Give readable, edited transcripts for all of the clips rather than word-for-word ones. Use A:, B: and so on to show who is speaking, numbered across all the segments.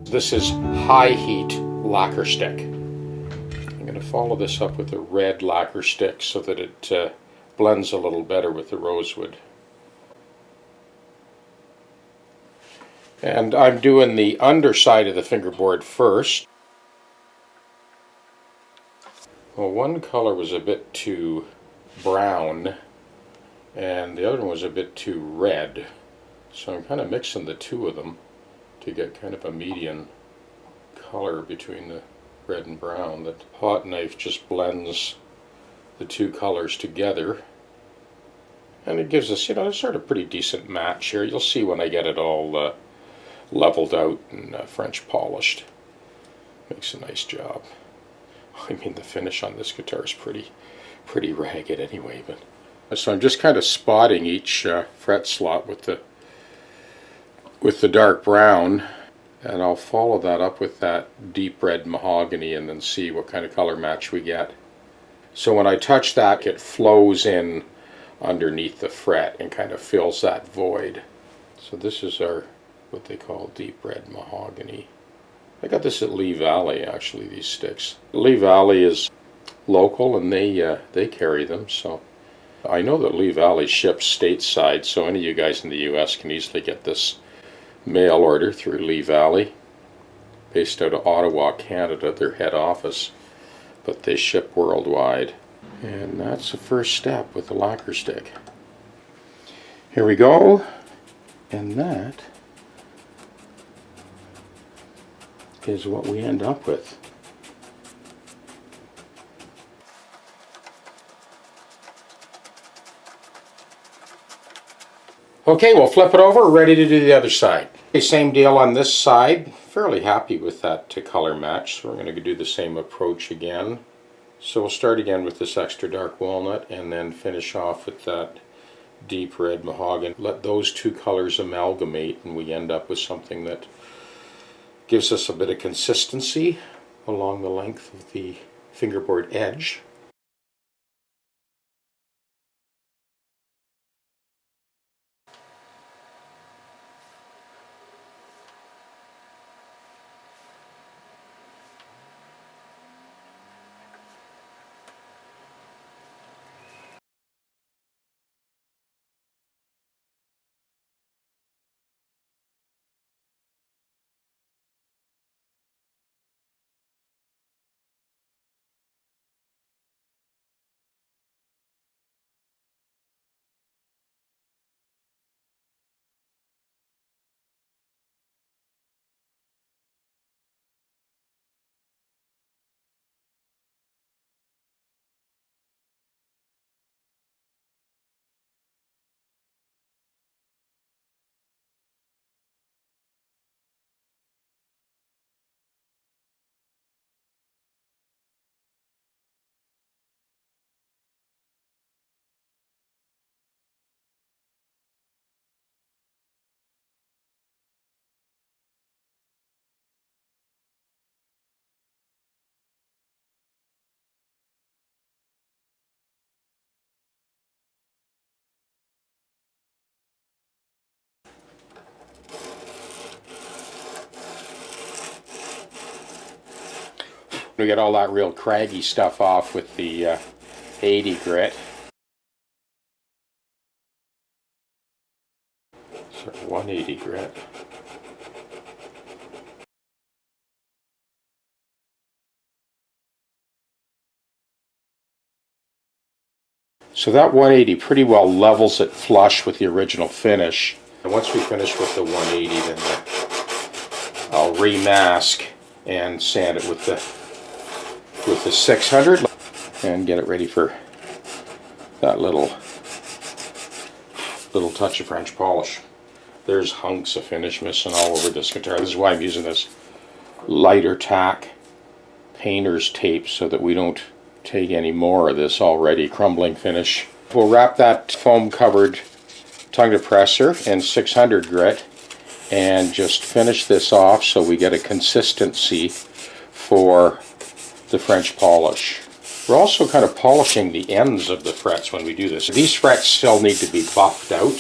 A: This is high heat lacquer stick. I'm going to follow this up with a red lacquer stick so that it blends a little better with the rosewood. And I'm doing the underside of the fingerboard first. Well, one color was a bit too brown and the other one was a bit too red. So I'm kind of mixing the two of them to get kind of a median color between the red and brown. The hot knife just blends the two colors together. And it gives us, a sort of pretty decent match here. You'll see when I get it all leveled out and French polished. Makes a nice job. I mean, the finish on this guitar is pretty ragged anyway. But so I'm just kind of spotting each fret slot with the dark brown, and I'll follow that up with that deep red mahogany and then see what kind of color match we get. So when I touch that, it flows in underneath the fret and kind of fills that void. So this is our, what they call deep red mahogany. I got this at Lee Valley, actually, these sticks. Lee Valley is local and they carry them, so I know that Lee Valley ships stateside, so any of you guys in the US can easily get this mail order through Lee Valley, based out of Ottawa, Canada, their head office, but they ship worldwide. And that's the first step with the lacquer stick. Here we go, and that is what we end up with. Okay, we'll flip it over, ready to do the other side. Okay, same deal on this side. Fairly happy with that color match, so we're going to do the same approach again. So we'll start again with this extra dark walnut and then finish off with that deep red mahogany. Let those two colors amalgamate and we end up with something that gives us a bit of consistency along the length of the fingerboard edge. We get all that real craggy stuff off with the 80 grit. So 180 grit. So that 180 pretty well levels it flush with the original finish. And once we finish with the 180, then I'll remask and sand it with the 600 and get it ready for that little touch of French polish. There's hunks of finish missing all over this guitar. This is why I'm using this lighter tack painter's tape so that we don't take any more of this already crumbling finish. We'll wrap that foam covered tongue depressor in 600 grit and just finish this off so we get a consistency for the French polish. We're also kind of polishing the ends of the frets when we do this. These frets still need to be buffed out.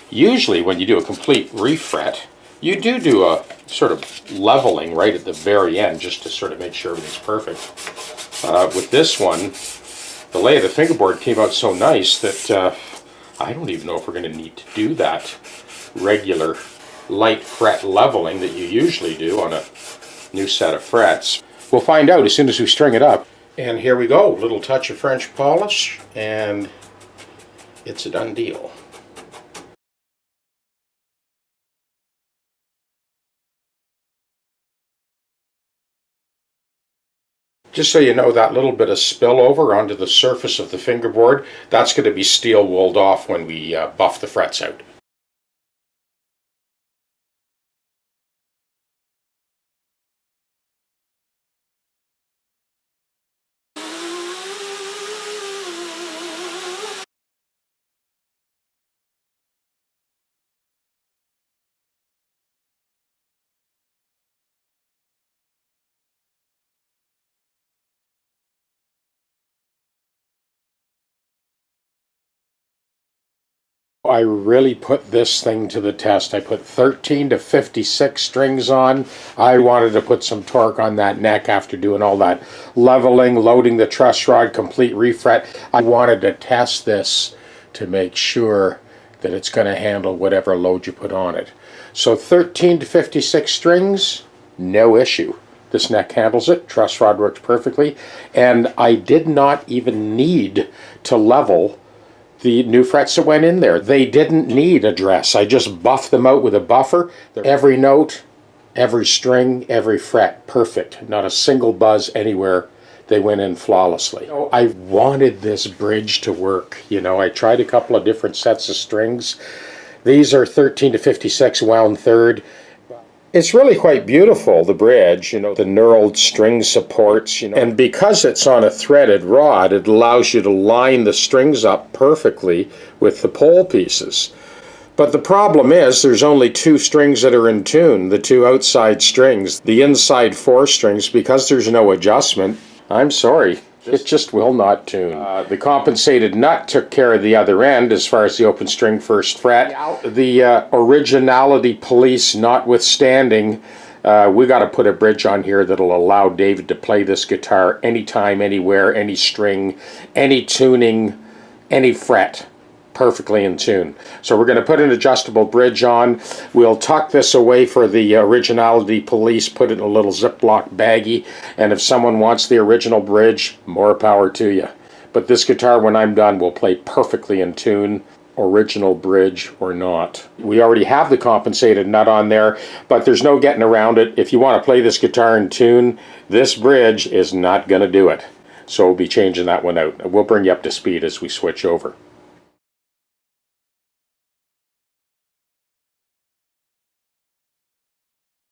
A: Usually when you do a complete refret, You do a sort of leveling right at the very end just to sort of make sure everything's perfect. With this one, the lay of the fingerboard came out so nice that I don't even know if we're going to need to do that regular light fret leveling that you usually do on a new set of frets. We'll find out as soon as we string it up. And here we go, a little touch of French polish, and it's a done deal. Just so you know, that little bit of spillover onto the surface of the fingerboard, that's going to be steel wooled off when we buff the frets out. I really put this thing to the test. I put 13 to 56 strings on. I wanted to put some torque on that neck after doing all that leveling, loading the truss rod, complete refret. I wanted to test this to make sure that it's going to handle whatever load you put on it. So 13 to 56 strings, no issue. This neck handles it. Truss rod works perfectly. And I did not even need to level the new frets that went in there. They didn't need a dress. I just buffed them out with a buffer. Every note, every string, every fret, perfect. Not a single buzz anywhere. They went in flawlessly. I wanted this bridge to work. You know, I tried a couple of different sets of strings. These are 13 to 56 wound third. It's really quite beautiful, the bridge, you know, the knurled string supports, you know. And because it's on a threaded rod, it allows you to line the strings up perfectly with the pole pieces. But the problem is there's only two strings that are in tune, the two outside strings. The inside four strings, because there's no adjustment, I'm sorry, it just will not tune. The compensated nut took care of the other end as far as the open string first fret. The originality police notwithstanding, we got to put a bridge on here that'll allow David to play this guitar anytime, anywhere, any string, any tuning, any fret. Perfectly in tune. So we're going to put an adjustable bridge on. We'll tuck this away for the originality police, put it in a little Ziploc baggie, and if someone wants the original bridge, more power to you. But this guitar, when I'm done, will play perfectly in tune, original bridge or not. We already have the compensated nut on there, but there's no getting around it. If you want to play this guitar in tune, this bridge is not going to do it. So we'll be changing that one out. We'll bring you up to speed as we switch over.